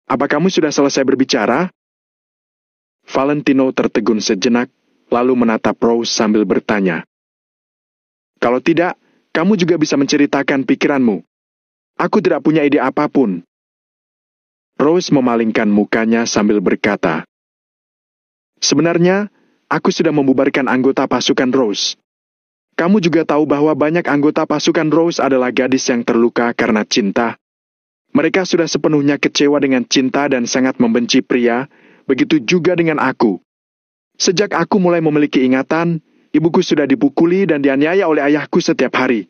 "Apa kamu sudah selesai berbicara?" Valentino tertegun sejenak, lalu menatap Rose sambil bertanya, "Kalau tidak, kamu juga bisa menceritakan pikiranmu. Aku tidak punya ide apapun." Rose memalingkan mukanya sambil berkata, "Sebenarnya, aku sudah membubarkan anggota pasukan Rose. Kamu juga tahu bahwa banyak anggota pasukan Rose adalah gadis yang terluka karena cinta. Mereka sudah sepenuhnya kecewa dengan cinta dan sangat membenci pria, begitu juga dengan aku. Sejak aku mulai memiliki ingatan, ibuku sudah dipukuli dan dianiaya oleh ayahku setiap hari.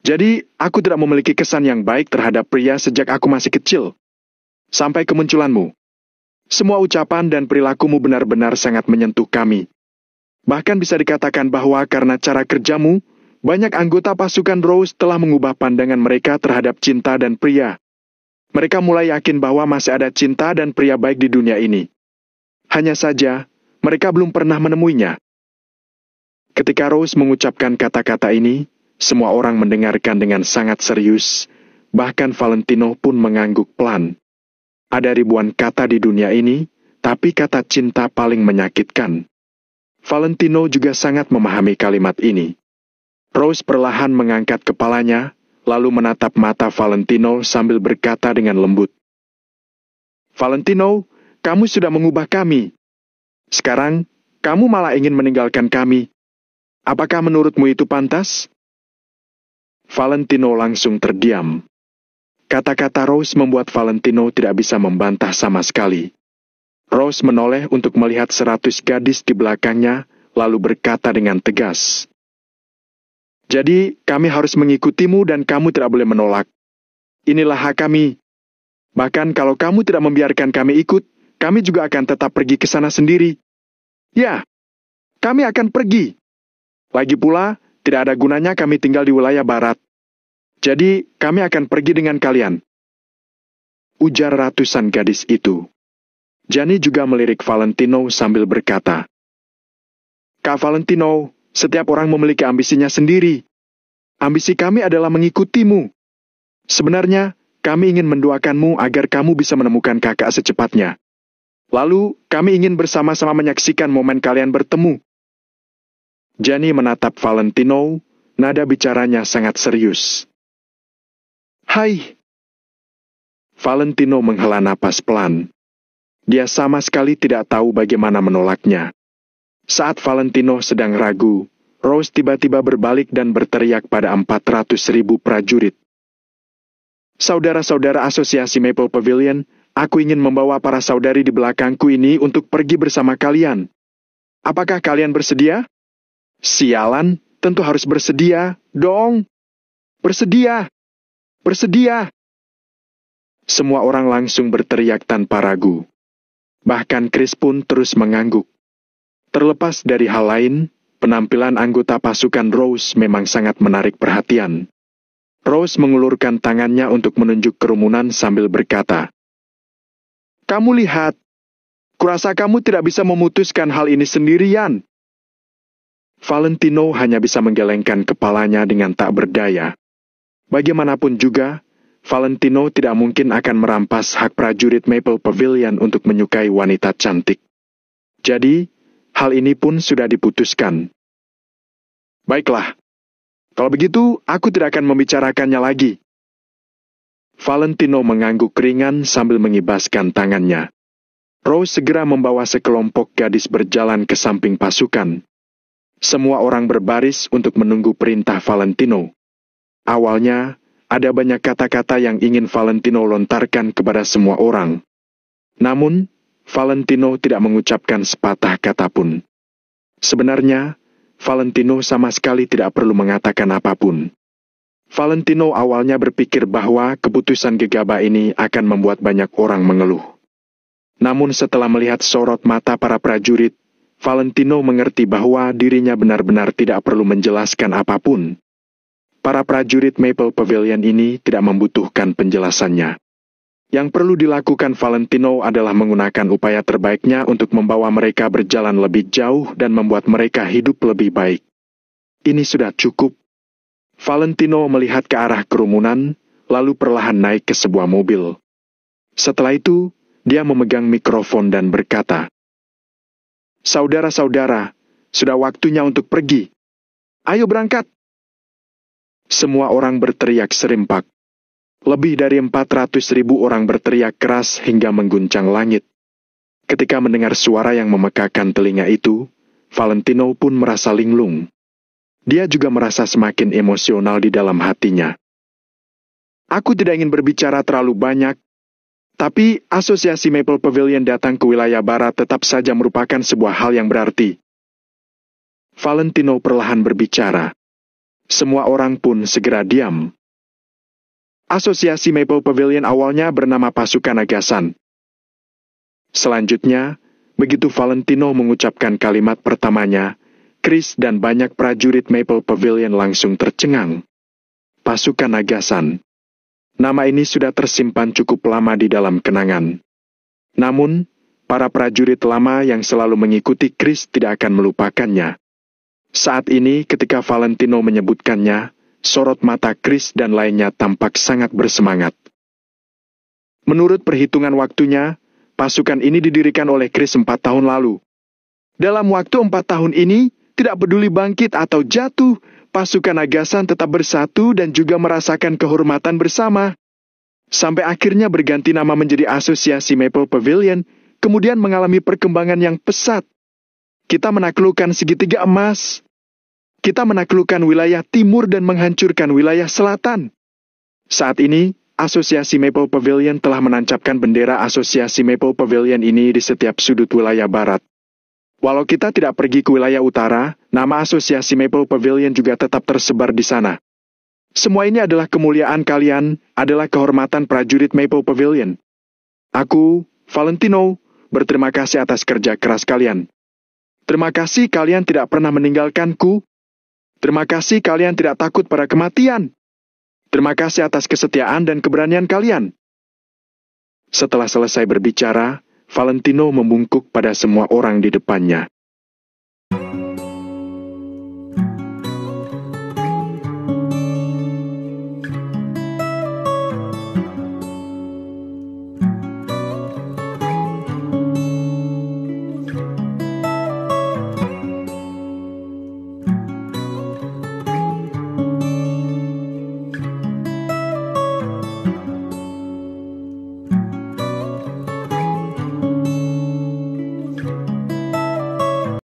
Jadi, aku tidak memiliki kesan yang baik terhadap pria sejak aku masih kecil. Sampai kemunculanmu. Semua ucapan dan perilakumu benar-benar sangat menyentuh kami. Bahkan bisa dikatakan bahwa karena cara kerjamu, banyak anggota pasukan Rose telah mengubah pandangan mereka terhadap cinta dan pria. Mereka mulai yakin bahwa masih ada cinta dan pria baik di dunia ini. Hanya saja, mereka belum pernah menemuinya." Ketika Rose mengucapkan kata-kata ini, semua orang mendengarkan dengan sangat serius, bahkan Valentino pun mengangguk pelan. Ada ribuan kata di dunia ini, tapi kata cinta paling menyakitkan. Valentino juga sangat memahami kalimat ini. Rose perlahan mengangkat kepalanya, lalu menatap mata Valentino sambil berkata dengan lembut, "Valentino, kamu sudah mengubah kami. Sekarang, kamu malah ingin meninggalkan kami. Apakah menurutmu itu pantas?" Valentino langsung terdiam. Kata-kata Rose membuat Valentino tidak bisa membantah sama sekali. Rose menoleh untuk melihat 100 gadis di belakangnya, lalu berkata dengan tegas, "Jadi, kami harus mengikutimu dan kamu tidak boleh menolak. Inilah hak kami. Bahkan kalau kamu tidak membiarkan kami ikut, kami juga akan tetap pergi ke sana sendiri. Ya, kami akan pergi. Lagi pula, tidak ada gunanya kami tinggal di wilayah barat. Jadi, kami akan pergi dengan kalian." Ujar ratusan gadis itu. Gianni juga melirik Valentino sambil berkata, "Kak Valentino, setiap orang memiliki ambisinya sendiri. Ambisi kami adalah mengikutimu. Sebenarnya, kami ingin mendoakanmu agar kamu bisa menemukan kakak secepatnya. Lalu, kami ingin bersama-sama menyaksikan momen kalian bertemu." Gianni menatap Valentino, nada bicaranya sangat serius. "Hai." Valentino menghela napas pelan. Dia sama sekali tidak tahu bagaimana menolaknya. Saat Valentino sedang ragu, Rose tiba-tiba berbalik dan berteriak pada 400.000 prajurit. "Saudara-saudara Asosiasi Maple Pavilion, aku ingin membawa para saudari di belakangku ini untuk pergi bersama kalian. Apakah kalian bersedia?" "Sialan, tentu harus bersedia, dong. Bersedia! Bersedia!" Semua orang langsung berteriak tanpa ragu. Bahkan Chris pun terus mengangguk. Terlepas dari hal lain, penampilan anggota pasukan Rose memang sangat menarik perhatian. Rose mengulurkan tangannya untuk menunjuk kerumunan sambil berkata, "Kamu lihat, kurasa kamu tidak bisa memutuskan hal ini sendirian." Valentino hanya bisa menggelengkan kepalanya dengan tak berdaya. Bagaimanapun juga, Valentino tidak mungkin akan merampas hak prajurit Maple Pavilion untuk menyukai wanita cantik. Jadi, hal ini pun sudah diputuskan. "Baiklah, kalau begitu aku tidak akan membicarakannya lagi." Valentino mengangguk ringan sambil mengibaskan tangannya. Rose segera membawa sekelompok gadis berjalan ke samping pasukan. Semua orang berbaris untuk menunggu perintah Valentino. Awalnya, ada banyak kata-kata yang ingin Valentino lontarkan kepada semua orang. Namun, Valentino tidak mengucapkan sepatah kata pun. Sebenarnya, Valentino sama sekali tidak perlu mengatakan apapun. Valentino awalnya berpikir bahwa keputusan gegabah ini akan membuat banyak orang mengeluh. Namun setelah melihat sorot mata para prajurit, Valentino mengerti bahwa dirinya benar-benar tidak perlu menjelaskan apapun. Para prajurit Maple Pavilion ini tidak membutuhkan penjelasannya. Yang perlu dilakukan Valentino adalah menggunakan upaya terbaiknya untuk membawa mereka berjalan lebih jauh dan membuat mereka hidup lebih baik. Ini sudah cukup. Valentino melihat ke arah kerumunan, lalu perlahan naik ke sebuah mobil. Setelah itu, dia memegang mikrofon dan berkata, "Saudara-saudara, sudah waktunya untuk pergi. Ayo berangkat." Semua orang berteriak serempak. Lebih dari 400.000 orang berteriak keras hingga mengguncang langit. Ketika mendengar suara yang memekakan telinga itu, Valentino pun merasa linglung. Dia juga merasa semakin emosional di dalam hatinya. "Aku tidak ingin berbicara terlalu banyak, tapi Asosiasi Maple Pavilion datang ke wilayah barat tetap saja merupakan sebuah hal yang berarti." Valentino perlahan berbicara. Semua orang pun segera diam. Asosiasi Maple Pavilion awalnya bernama Pasukan Agasan. Selanjutnya, begitu Valentino mengucapkan kalimat pertamanya, Chris dan banyak prajurit Maple Pavilion langsung tercengang. Pasukan Agasan. Nama ini sudah tersimpan cukup lama di dalam kenangan. Namun, para prajurit lama yang selalu mengikuti Chris tidak akan melupakannya. Saat ini ketika Valentino menyebutkannya, sorot mata Chris dan lainnya tampak sangat bersemangat. Menurut perhitungan waktunya, pasukan ini didirikan oleh Chris 4 tahun lalu. Dalam waktu 4 tahun ini, tidak peduli bangkit atau jatuh, pasukan Agasan tetap bersatu dan juga merasakan kehormatan bersama. Sampai akhirnya berganti nama menjadi Asosiasi Maple Pavilion, kemudian mengalami perkembangan yang pesat. Kita menaklukkan segitiga emas. Kita menaklukkan wilayah timur dan menghancurkan wilayah selatan. Saat ini, Asosiasi Maple Pavilion telah menancapkan bendera Asosiasi Maple Pavilion ini di setiap sudut wilayah barat. Walau kita tidak pergi ke wilayah utara, nama Asosiasi Maple Pavilion juga tetap tersebar di sana. Semua ini adalah kemuliaan kalian, adalah kehormatan prajurit Maple Pavilion. Aku, Valentino, berterima kasih atas kerja keras kalian. Terima kasih kalian tidak pernah meninggalkanku. Terima kasih kalian tidak takut pada kematian. Terima kasih atas kesetiaan dan keberanian kalian. Setelah selesai berbicara, Valentino membungkuk pada semua orang di depannya.